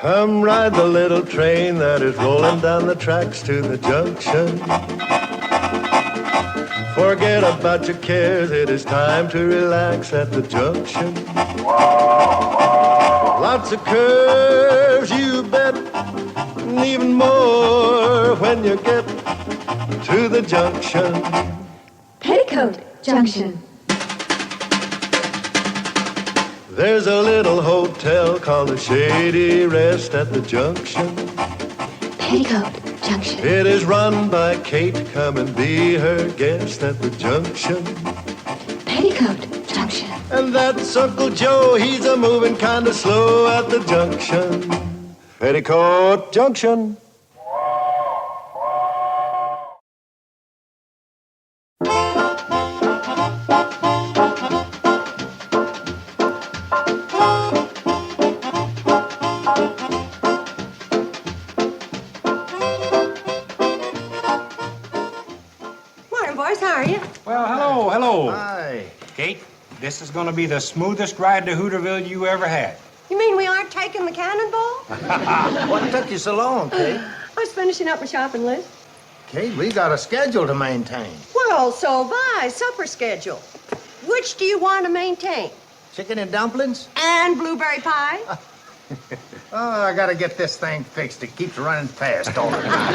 Come ride the little train that is rolling down the tracks to the junction. Forget about your cares, it is time to relax at the junction. Lots of curves, you bet, and even more when you get to the junction. Petticoat Junction. There's a little hotel called the Shady Rest at the junction. Petticoat Junction. It is run by Kate. Come and be her guest at the junction. Petticoat Junction. And that's Uncle Joe. He's a moving kind of slow at the junction. Petticoat Junction. Well, hello. Hi. Kate, this is going to be the smoothest ride to Hooterville you ever had. You mean we aren't taking the cannonball? What took you so long, Kate? I was finishing up my shopping list. Kate, we got a schedule to maintain. Well, so have I. Supper schedule. Which do you want to maintain? Chicken and dumplings? And blueberry pie? Oh, I gotta get this thing fixed. It keeps running fast all the time.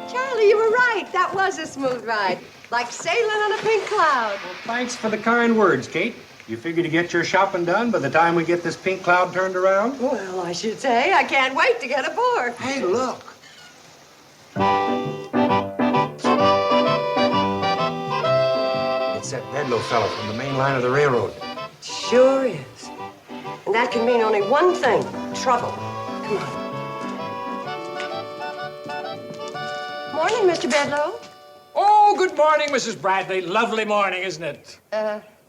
Charlie, you were right. That was a smooth ride. Like sailing on a pink cloud. Well, thanks for the kind words, Kate. You figure to get your shopping done by the time we get this pink cloud turned around? Well, I should say. I can't wait to get aboard. Hey, look. It's that Bedloe fellow from the main line of the railroad. Sure is. And that can mean only one thing. Trouble. Come on. Morning, Mr. Bedloe. Oh, good morning, Mrs. Bradley. Lovely morning, isn't it?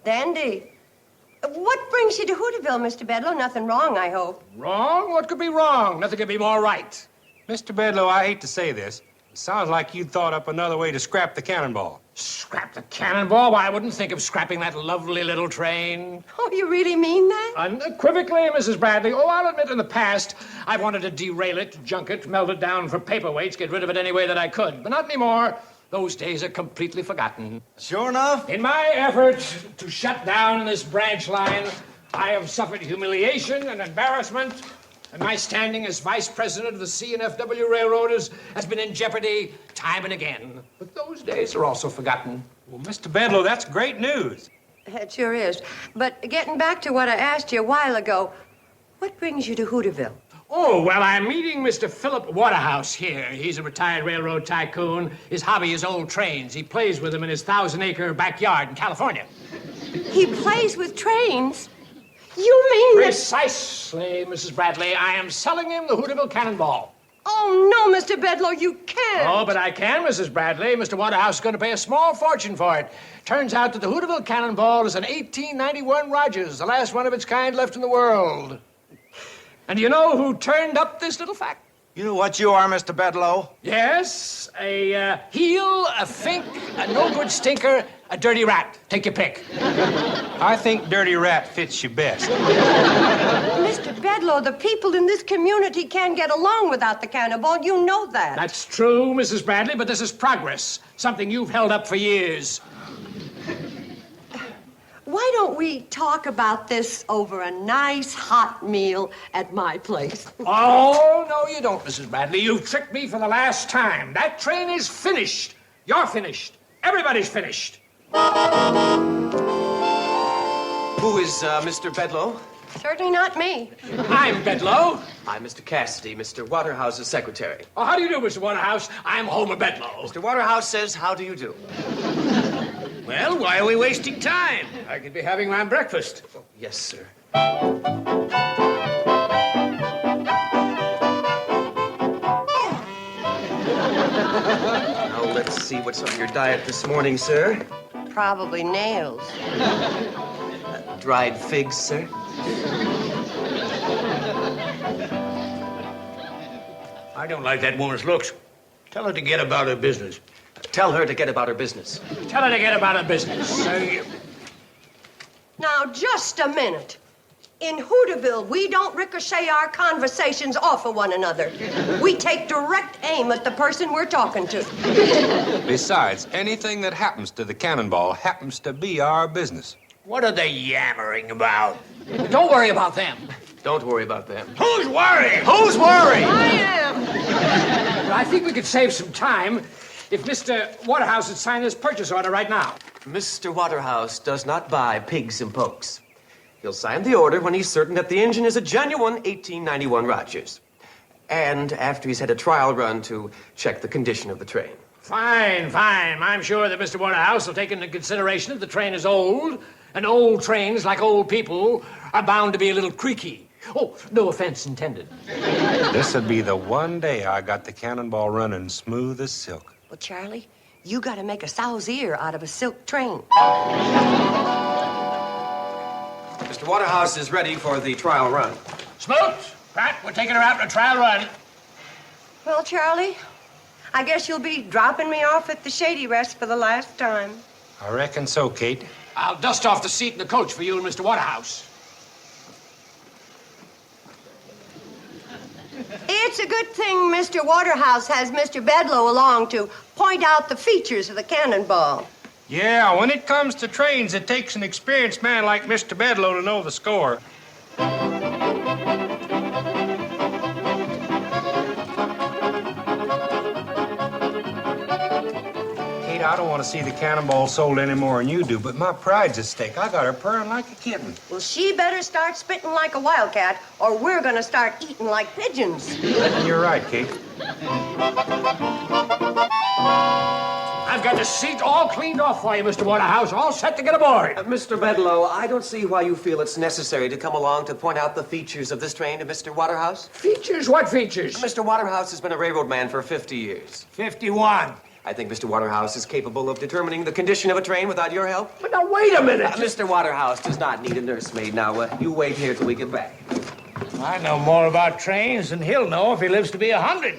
Dandy. What brings you to Hooterville, Mr. Bedloe? Nothing wrong, I hope. Wrong? What could be wrong? Nothing could be more right. Mr. Bedloe, I hate to say this. It sounds like you'd thought up another way to scrap the cannonball. Scrap the cannonball? Why, I wouldn't think of scrapping that lovely little train. Oh, you really mean that? Unequivocally, Mrs. Bradley. Oh, I'll admit in the past, I wanted to derail it, junk it, melt it down for paperweights, get rid of it any way that I could. But not anymore. Those days are completely forgotten. Sure enough. In my effort to shut down this branch line, I have suffered humiliation and embarrassment, and my standing as vice president of the C&FW Railroaders has been in jeopardy time and again. But those days are also forgotten. Well, Mr. Bedloe, that's great news. It sure is. But getting back to what I asked you a while ago, what brings you to Hooterville? Oh, well, I'm meeting Mr. Philip Waterhouse here. He's a retired railroad tycoon. His hobby is old trains. He plays with them in his 1,000-acre backyard in California. He plays with trains? You mean that... Precisely, Mrs. Bradley. I am selling him the Hooterville Cannonball. Oh, no, Mr. Bedloe, you can't. Oh, but I can, Mrs. Bradley. Mr. Waterhouse is going to pay a small fortune for it. Turns out that the Hooterville Cannonball is an 1891 Rogers, the last one of its kind left in the world. And do you know who turned up this little fact? You know what you are, Mr. Bedloe? Yes, a heel, a fink, a no-good stinker, a dirty rat. Take your pick. I think Dirty Rat fits you best. Mr. Bedloe, the people in this community can't get along without the cannonball. You know that. That's true, Mrs. Bradley, but this is progress. Something you've held up for years. Why don't we talk about this over a nice hot meal at my place? Oh, no, you don't, Mrs. Bradley. You've tricked me for the last time. That train is finished. You're finished. Everybody's finished. Who is Mr. Bedloe? Certainly not me. I'm Bedloe. I'm Mr. Cassidy, Mr. Waterhouse's secretary. Oh, how do you do, Mr. Waterhouse? I'm Homer Bedloe. Mr. Waterhouse says, how do you do? Well, why are we wasting time? I could be having my breakfast. Oh, yes, sir. Now, let's see what's on your diet this morning, sir. Probably nails. Dried figs, sir. I don't like that woman's looks. Tell her to get about her business. Tell her to get about her business. Tell her to get about her business. Now, just a minute. In Hooterville, we don't ricochet our conversations off of one another. We take direct aim at the person we're talking to. Besides, anything that happens to the cannonball happens to be our business. What are they yammering about? Don't worry about them. Don't worry about them. Who's worrying? Who's worried? I am. I think we could save some time if Mr. Waterhouse would sign this purchase order right now. Mr. Waterhouse does not buy pigs and pokes. He'll sign the order when he's certain that the engine is a genuine 1891 Rogers. And after he's had a trial run to check the condition of the train. Fine, fine. I'm sure that Mr. Waterhouse will take into consideration that the train is old, and old trains, like old people, are bound to be a little creaky. Oh, no offense intended. This'll be the one day I got the cannonball running smooth as silk. Well, Charlie, you gotta make a sow's ear out of a silk train. Mr. Waterhouse is ready for the trial run. Smoot, Pat, we're taking her out on a trial run. Well, Charlie, I guess you'll be dropping me off at the Shady Rest for the last time. I reckon so, Kate. I'll dust off the seat in the coach for you and Mr. Waterhouse. It's a good thing Mr. Waterhouse has Mr. Bedloe along to point out the features of the cannonball. Yeah, when it comes to trains, it takes an experienced man like Mr. Bedloe to know the score. Kate, I don't want to see the cannonball sold any more than you do, but my pride's at stake. I got her purring like a kitten. Well, she better start spitting like a wildcat, or we're gonna start eating like pigeons. You're right, Kate. I've got the seat all cleaned off for you, Mr. Waterhouse, all set to get aboard. Mr. Bedloe, I don't see why you feel it's necessary to come along to point out the features of this train to Mr. Waterhouse. Features? What features? Mr. Waterhouse has been a railroad man for 50 years. 51. I think Mr. Waterhouse is capable of determining the condition of a train without your help. But now, wait a minute. Mr. Waterhouse does not need a nursemaid. Now, you wait here till we get back. I know more about trains than he'll know if he lives to be 100.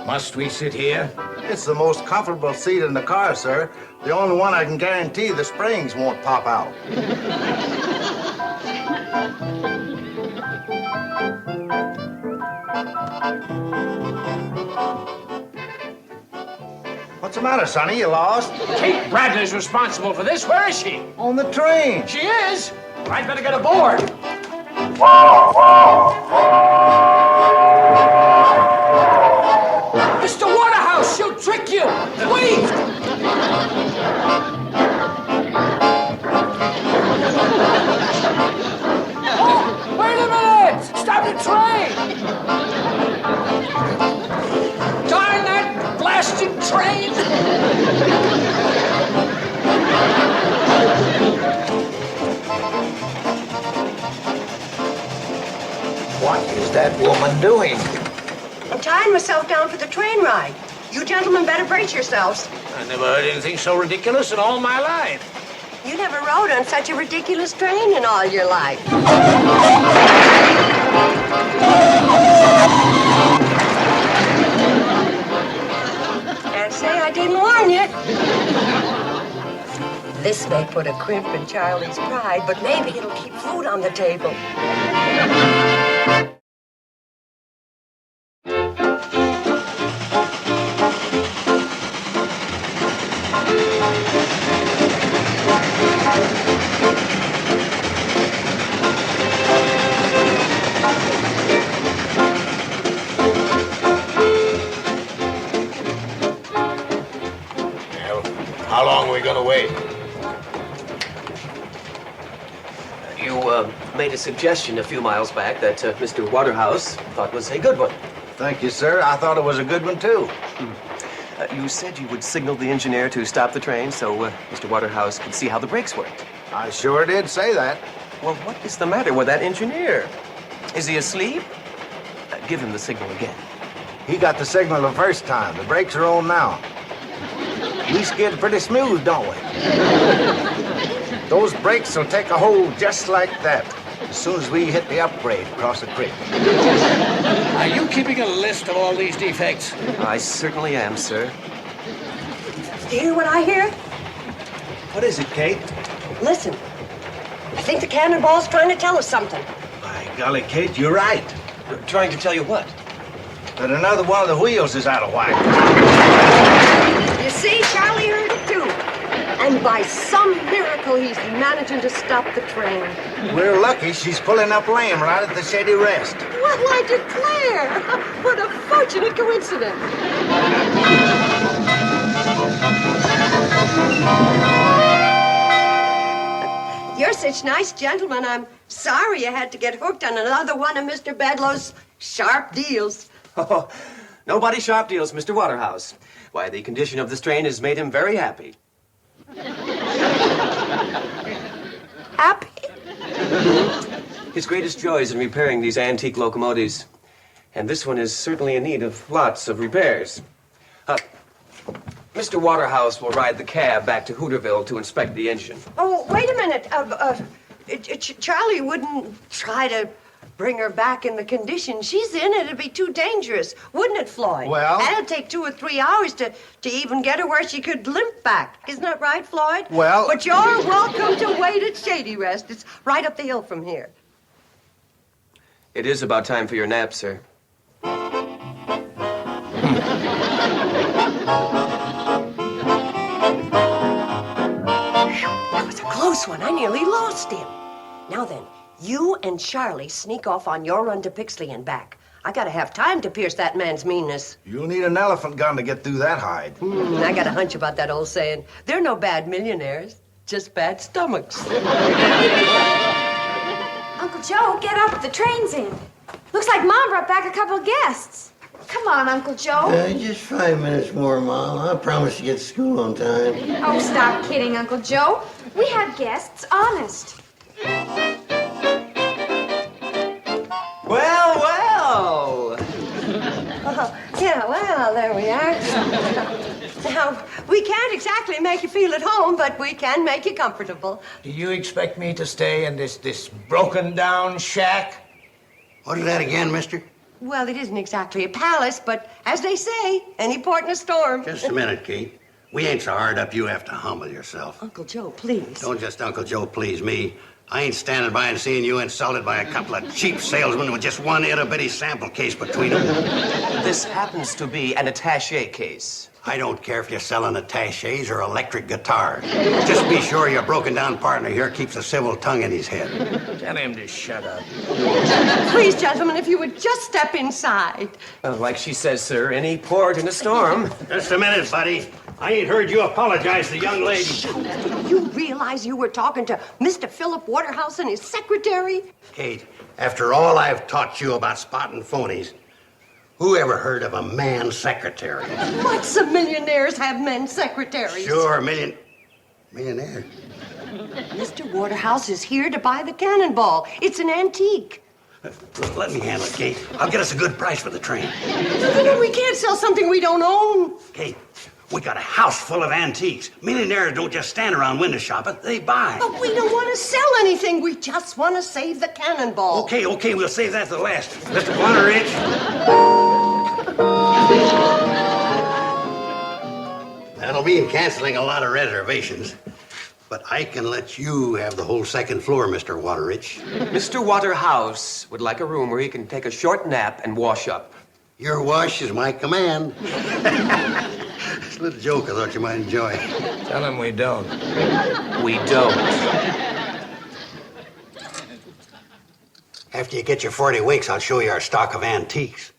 Must we sit here? It's the most comfortable seat in the car, sir. The only one I can guarantee the springs won't pop out. What's the matter, Sonny? You lost? Kate Bradley's responsible for this. Where is she? On the train. She is? I'd better get aboard. Mr. Waterhouse, she'll trick you. Wait! Oh, wait a minute! Stop the train! Darn that blasted train! What is that woman doing? I'm tying myself down for the train ride. You gentlemen better brace yourselves. I never heard anything so ridiculous in all my life. You never rode on such a ridiculous train in all your life. Can't say I didn't warn you. This may put a crimp in Charlie's pride, but maybe it'll keep food on the table. How long are we gonna wait? You made a suggestion a few miles back that Mr. Waterhouse thought was a good one. Thank you, sir. I thought it was a good one, too. You said you would signal the engineer to stop the train so Mr. Waterhouse could see how the brakes worked. I sure did say that. Well, what is the matter with that engineer? Is he asleep? Give him the signal again. He got the signal the first time. The brakes are on now. We skid pretty smooth, don't we? Those brakes will take a hold just like that as soon as we hit the upgrade across the creek. Are you keeping a list of all these defects? I certainly am, sir. Do you hear what I hear? What is it, Kate? Listen. I think the cannonball's trying to tell us something. By golly, Kate, you're right. Trying to tell you what? That another one of the wheels is out of whack. You see, Charlie heard it too. And by some miracle, he's managing to stop the train. We're lucky she's pulling up lame right at the Shady Rest. Well, I declare, what a fortunate coincidence. You're such nice gentlemen. I'm sorry you had to get hooked on another one of Mr. Bedloe's sharp deals. Oh, nobody sharp deals, Mr. Waterhouse. Why, the condition of this train has made him very happy. Happy? His greatest joy is in repairing these antique locomotives. And this one is certainly in need of lots of repairs. Mr. Waterhouse will ride the cab back to Hooterville to inspect the engine. Oh, wait a minute. Charlie wouldn't try to bring her back in the condition she's in. It'd be too dangerous, wouldn't it, Floyd? Well- And it'd take 2 or 3 hours to even get her where she could limp back. Isn't that right, Floyd? Well- But you're welcome to wait at Shady Rest. It's right up the hill from here. It is about time for your nap, sir. That was a close one. I nearly lost him. Now then, you and Charlie sneak off on your run to Pixley and back. I gotta have time to pierce that man's meanness. You'll need an elephant gun to get through that hide. I got a hunch about that old saying. They're no bad millionaires, just bad stomachs. Uncle Joe, get up. The train's in. Looks like Mom brought back a couple of guests. Come on, Uncle Joe. Just 5 minutes more, Mom. I promise to get to school on time. Oh, stop kidding, Uncle Joe. We have guests, honest. Well, well! Yeah, well, there we are. Now, we can't exactly make you feel at home, but we can make you comfortable. Do you expect me to stay in this broken-down shack? What is that again, mister? Well, it isn't exactly a palace, but as they say, any port in a storm. Just a minute, Kate. We ain't so hard up you have to humble yourself. Uncle Joe, please. Don't just Uncle Joe please me. I ain't standing by and seeing you insulted by a couple of cheap salesmen with just one itty-bitty sample case between them. This happens to be an attaché case. I don't care if you're selling attachés or electric guitars. Just be sure your broken-down partner here keeps a civil tongue in his head. Tell him to shut up. Please, gentlemen, if you would just step inside. Like she says, sir, any port in a storm. Just a minute, buddy. I ain't heard you apologize to the young lady. You realize you were talking to Mr. Philip Waterhouse and his secretary? Kate, after all I've taught you about spotting phonies, who ever heard of a man secretary? Lots of millionaires have men secretaries. Sure, millionaire. Mr. Waterhouse is here to buy the cannonball. It's an antique. Let me handle it, Kate. I'll get us a good price for the train. No, we can't sell something we don't own. Kate, we got a house full of antiques. Millionaires don't just stand around window shopping, they buy. But we don't want to sell anything. We just want to save the cannonball. Okay, we'll save that to the last. Mr. Waterridge. That'll mean canceling a lot of reservations. But I can let you have the whole second floor, Mr. Waterridge. Mr. Waterhouse would like a room where he can take a short nap and wash up. Your wash is my command. It's a little joke I thought you might enjoy. Tell him we don't. We don't. After you get your 40 winks, I'll show you our stock of antiques.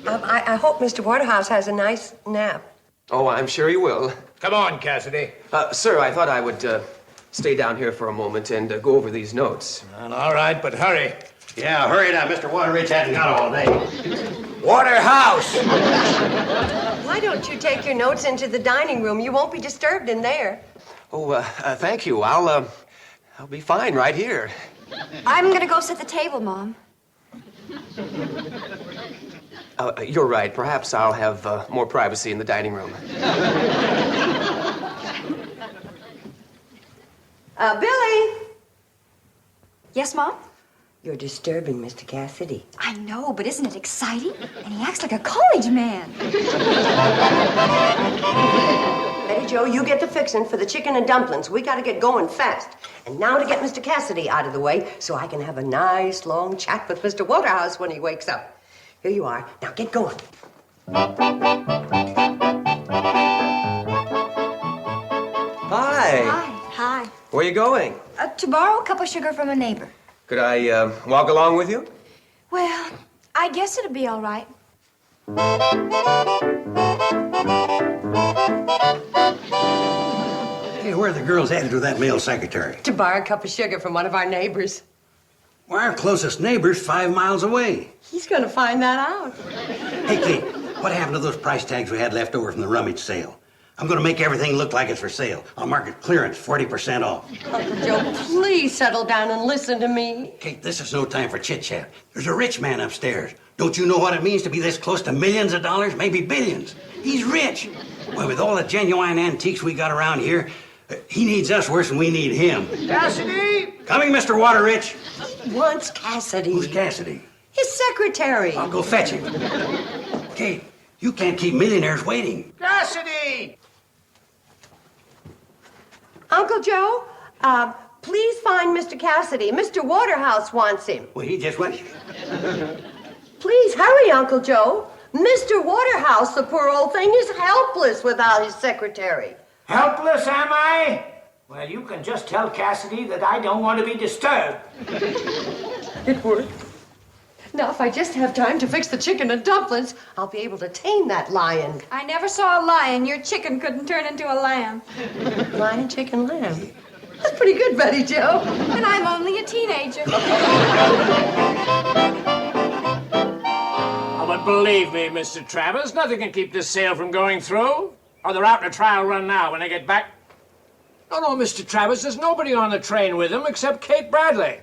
I hope Mr. Waterhouse has a nice nap. Oh, I'm sure he will. Come on, Cassidy. Sir, I thought I would stay down here for a moment and go over these notes. Well, all right, but hurry. Yeah, hurry now. Mr. Waterridge hasn't got all day. Waterhouse! Why don't you take your notes into the dining room? You won't be disturbed in there. Oh, thank you. I'll be fine right here. I'm gonna go set the table, Mom. You're right. Perhaps I'll have more privacy in the dining room. Billy! Yes, Mom? You're disturbing Mr. Cassidy. I know, but isn't it exciting? And he acts like a college man. Betty Jo, you get the fixin' for the chicken and dumplings. We gotta get going fast. And now to get Mr. Cassidy out of the way so I can have a nice long chat with Mr. Waterhouse when he wakes up. Here you are. Now get going. Hi. Hi. Where are you going? To borrow a cup of sugar from a neighbor. Could I walk along with you? Well, I guess it'll be all right. Hey, where are the girls headed with that male secretary? To borrow a cup of sugar from one of our neighbors. Well, our closest neighbor's 5 miles away. He's gonna find that out. Hey, Kate, what happened to those price tags we had left over from the rummage sale? I'm gonna make everything look like it's for sale. I'll mark it clearance, 40% off. Uncle Joe, please settle down and listen to me. Kate, this is no time for chit-chat. There's a rich man upstairs. Don't you know what it means to be this close to millions of dollars, maybe billions? He's rich. Well, with all the genuine antiques we got around here, he needs us worse than we need him. Cassidy! Coming, Mr. Waterrich. He wants Cassidy. Who's Cassidy? His secretary. I'll go fetch him. Kate, you can't keep millionaires waiting. Cassidy! Uncle Joe, please find Mr. Cassidy. Mr. Waterhouse wants him. Well, he just went. Please hurry, Uncle Joe. Mr. Waterhouse, the poor old thing, is helpless without his secretary. Helpless, am I? Well, you can just tell Cassidy that I don't want to be disturbed. It worked. Now, if I just have time to fix the chicken and dumplings, I'll be able to tame that lion. I never saw a lion. Your chicken couldn't turn into a lamb. Lion, chicken, lamb. That's pretty good, Betty Jo. And I'm only a teenager. Oh, but believe me, Mr. Travers, nothing can keep this sale from going through. Or they're out in a trial run now when they get back. No, Mr. Travers, there's nobody on the train with him except Kate Bradley.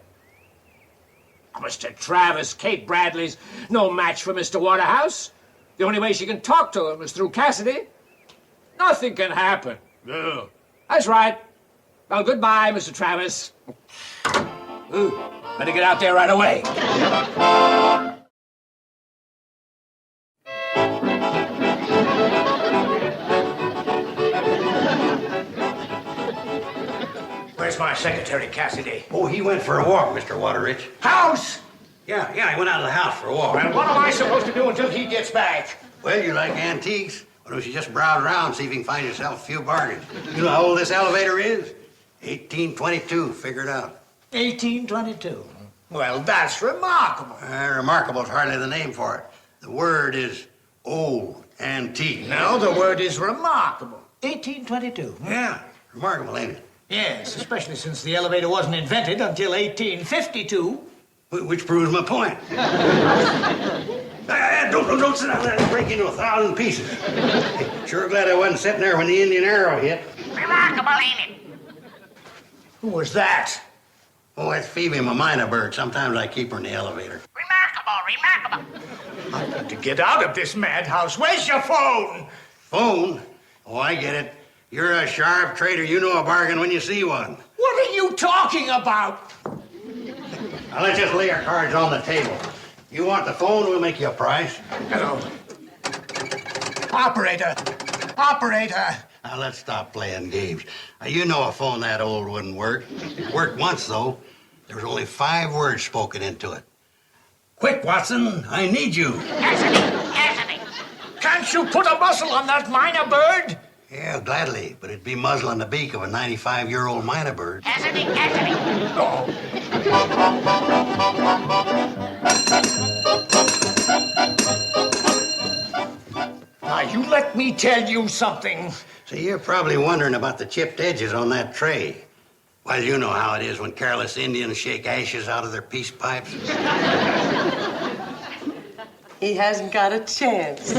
Oh, Mr. Travers, Kate Bradley's no match for Mr. Waterhouse. The only way she can talk to him is through Cassidy. Nothing can happen. Ugh. That's right. Well, goodbye, Mr. Travers. Ooh, better get out there right away. Where's my secretary, Cassidy? Oh, he went for a walk, Mr. Waterrich. House! Yeah, he went out of the house for a walk. Well, what am I supposed to do until he gets back? Well, you like antiques. Why don't you just browse around, see if you can find yourself a few bargains? You know how old this elevator is? 1822, figure it out. 1822. Well, that's remarkable. Remarkable is hardly the name for it. The word is old, antique. No, the word is remarkable. 1822. Yeah, remarkable, ain't it? Yes, especially since the elevator wasn't invented until 1852. Which proves my point. Don't sit down there and break into 1,000 pieces. Sure glad I wasn't sitting there when the Indian arrow hit. Remarkable, ain't it? Who was that? Oh, that's Phoebe, my minor bird. Sometimes I keep her in the elevator. Remarkable. I've got to get out of this madhouse. Where's your phone? Phone? Oh, I get it. You're a sharp trader. You know a bargain when you see one. What are you talking about? Now, let's just lay our cards on the table. You want the phone, we'll make you a price. Hello. Operator. Operator. Now, let's stop playing games. Now, you know a phone that old wouldn't work. It worked once, though. There was only 5 words spoken into it. Quick, Watson, I need you. Cassidy. Can't you put a muzzle on that minor bird? Yeah, gladly, but it'd be muzzling the beak of a 95-year-old minor bird. Cassidy. Oh. Now, you let me tell you something. See, you're probably wondering about the chipped edges on that tray. Well, you know how it is when careless Indians shake ashes out of their peace pipes. He hasn't got a chance.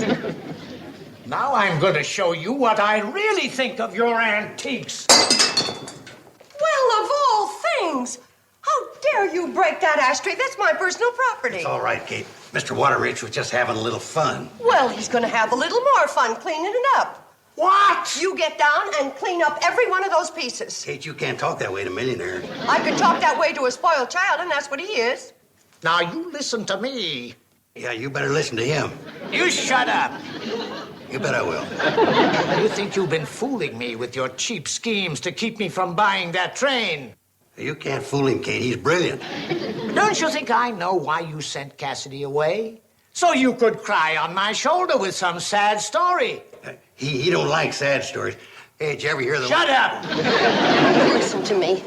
Now I'm going to show you what I really think of your antiques. Well, of all things! How dare you break that ashtray? That's my personal property. It's all right, Kate. Mr. Waterrich was just having a little fun. Well, he's going to have a little more fun cleaning it up. What? You get down and clean up every one of those pieces. Kate, you can't talk that way to millionaires. I could talk that way to a spoiled child, and that's what he is. Now, you listen to me. Yeah, you better listen to him. You shut up. You bet I will. You think you've been fooling me with your cheap schemes to keep me from buying that train. You can't fool him, Kate. He's brilliant. Don't you think I know why you sent Cassidy away? So you could cry on my shoulder with some sad story. He don't like sad stories. Hey, did you ever hear the... Shut up! Listen to me.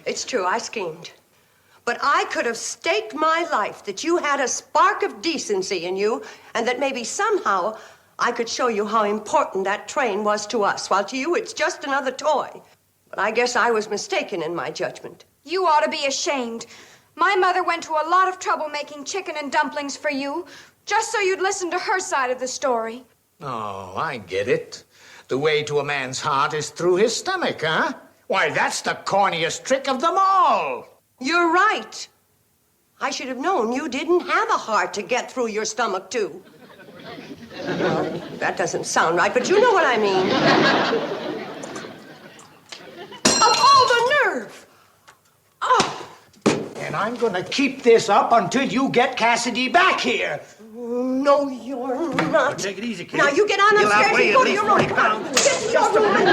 It's true, I schemed. But I could have staked my life that you had a spark of decency in you, and that maybe somehow I could show you how important that train was to us, while to you it's just another toy. But I guess I was mistaken in my judgment. You ought to be ashamed. My mother went to a lot of trouble making chicken and dumplings for you, just so you'd listen to her side of the story. Oh, I get it. The way to a man's heart is through his stomach, huh? Why, that's the corniest trick of them all. You're right. I should have known you didn't have a heart to get through your stomach, too. Well, that doesn't sound right, but you know what I mean. Of all the nerve! Oh! And I'm gonna keep this up until you get Cassidy back here. No, you're not. Take it easy, Kate. Now, you get on You'll upstairs outweigh and go at to least your room. 40 pounds. Get to your room and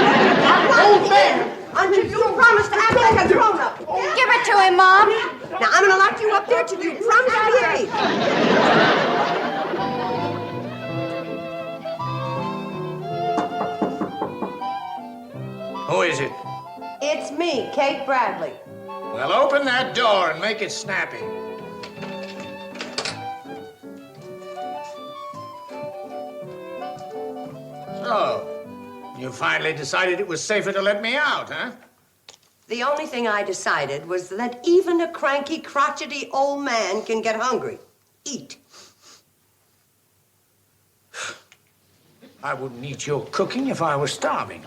hold there until you promise to act like a grown-up. Give it to him, Mom. Now, I'm gonna lock you up there till you promise to behave. Who is it? It's me, Kate Bradley. Well, open that door and make it snappy. So, you finally decided it was safer to let me out, huh? The only thing I decided was that even a cranky, crotchety old man can get hungry. Eat. I wouldn't eat your cooking if I was starving.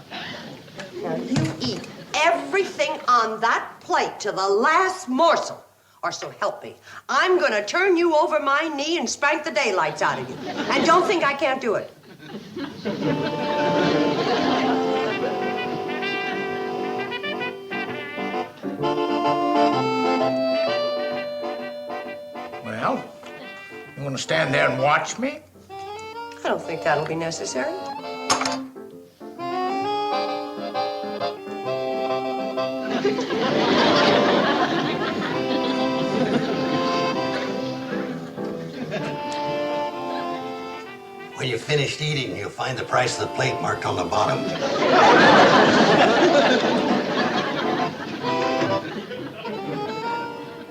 Now, you eat everything on that plate to the last morsel. Or so help me. I'm gonna turn you over my knee and spank the daylights out of you. And don't think I can't do it. Well, you want to stand there and watch me? I don't think that'll be necessary. When you're finished eating, you'll find the price of the plate marked on the bottom.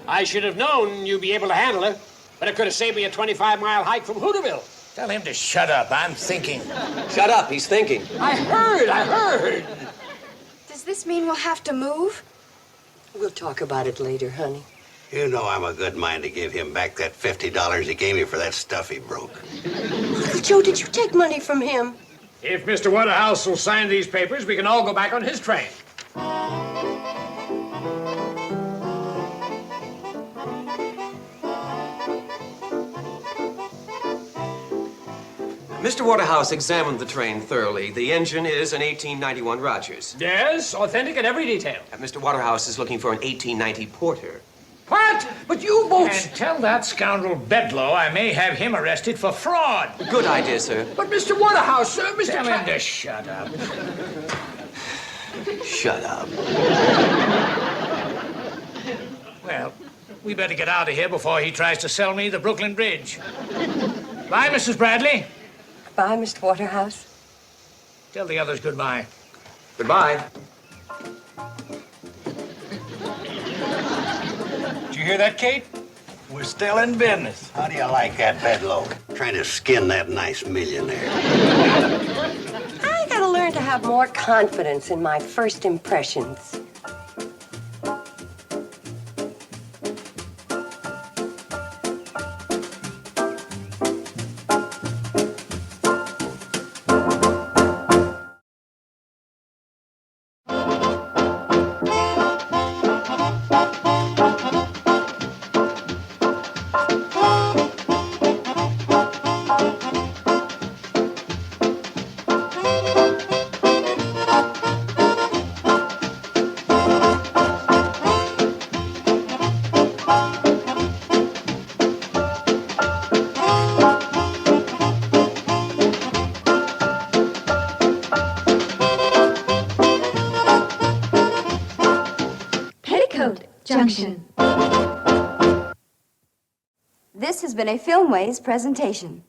I should have known you'd be able to handle her, but it could have saved me a 25-mile hike from Hooterville. Tell him to shut up. I'm thinking. Shut up, he's thinking. I heard. Does this mean we'll have to move? We'll talk about it later, honey. You know I'm a good mind to give him back that $50 he gave me for that stuff he broke. Uncle Joe, did you take money from him? If Mr. Waterhouse will sign these papers, we can all go back on his train. Mr. Waterhouse examined the train thoroughly. The engine is an 1891 Rogers. Yes, authentic in every detail. Mr. Waterhouse is looking for an 1890 Porter. What? But you both... And tell that scoundrel Bedlow I may have him arrested for fraud. Good idea, sir. But Mr. Waterhouse, sir, Mr. Tell him to shut up. Shut up. Well, we better get out of here before he tries to sell me the Brooklyn Bridge. Bye, Mrs. Bradley. Bye, Mr. Waterhouse. Tell the others goodbye. Goodbye. Did you hear that, Kate? We're still in business. How do you like that, Bedlow? Trying to skin that nice millionaire. I gotta learn to have more confidence in my first impressions. Petticoat, Junction. This has been a Filmways presentation.